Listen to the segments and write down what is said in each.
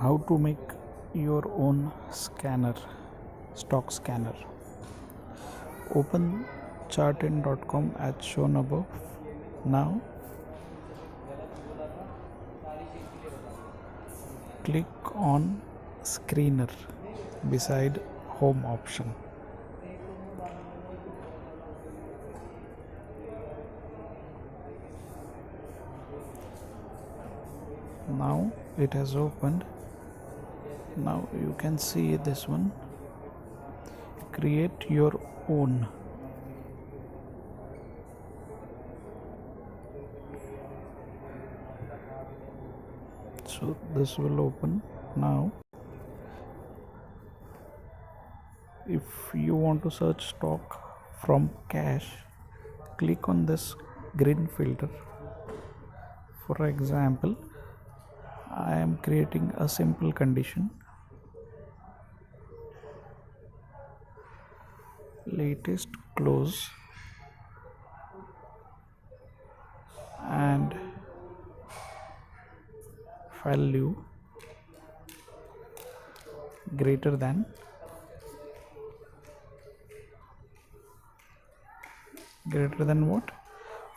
How to make your own scanner, stock scanner. Open chartink.com as shown above. Now click on screener beside home option. Now it has opened. Now you can see this one, create your own. So this will open. Now if you want to search stock from cache, click on this green filter. For example, I am creating a simple condition, latest close, and value greater than what?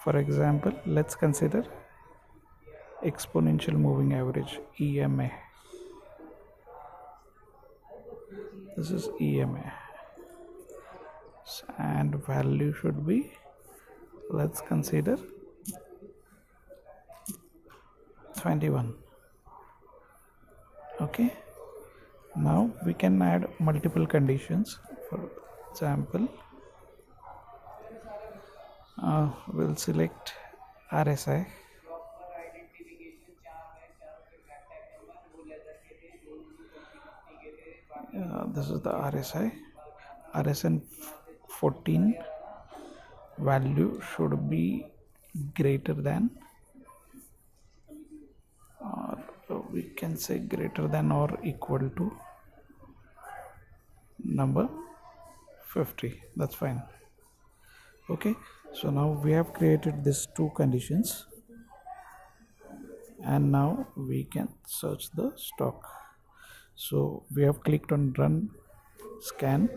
For example, let's consider exponential moving average, EMA. This is EMA, and value should be, let's consider 21. Okay, now we can add multiple conditions. For example, we'll select RSI. This is the RSI. RSN 14 value should be greater than, or we can say greater than or equal to number 50. That's fine. Okay, so now we have created these two conditions, and now we can search the stock. So we have clicked on run scan.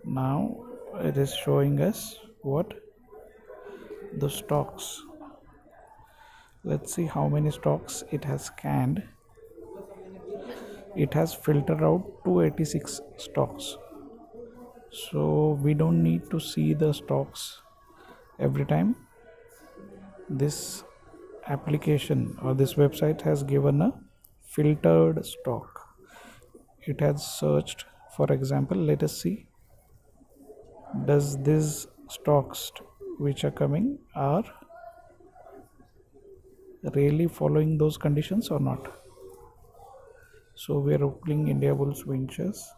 Now it is showing us what? The stocks. Let's see how many stocks it has scanned. It has filtered out 286 stocks. So we don't need to see the stocks every time. This application or this website has given a filtered stock. It has searched, for example, let us see, does these stocks which are coming are really following those conditions or not. So we are opening Indiabulls Ventures.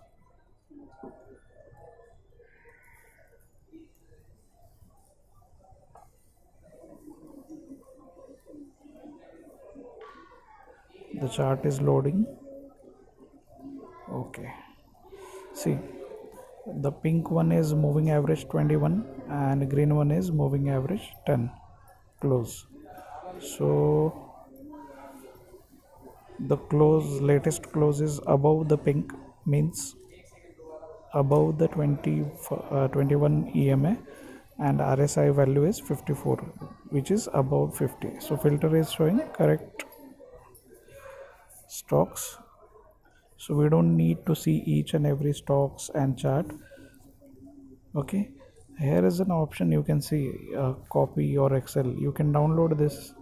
The chart is loading. Okay, see, the pink one is moving average 21 and green one is moving average 10 close. So the latest close is above the pink, means above the 21 EMA, and RSI value is 54, which is above 50. So filter is showing correct stocks. So we don't need to see each and every stocks and chart. Okay, here is an option, you can see copy or Excel. You can download this.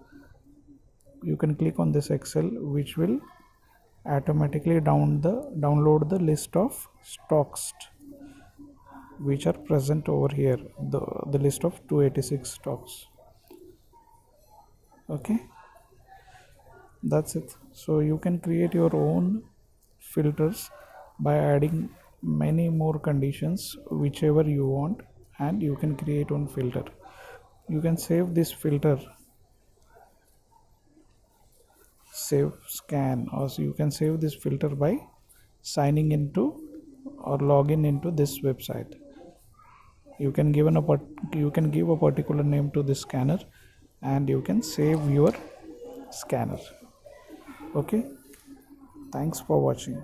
You can click on this Excel, which will automatically download the list of stocks which are present over here, the list of 286 stocks. Okay, that's it. So you can create your own filters by adding many more conditions, whichever you want, and you can create one filter. You can save this filter, save scan, or you can save this filter by signing into or login into this website. You can give a particular name to this scanner, and you can save your scanner. Okay, Thanks for watching.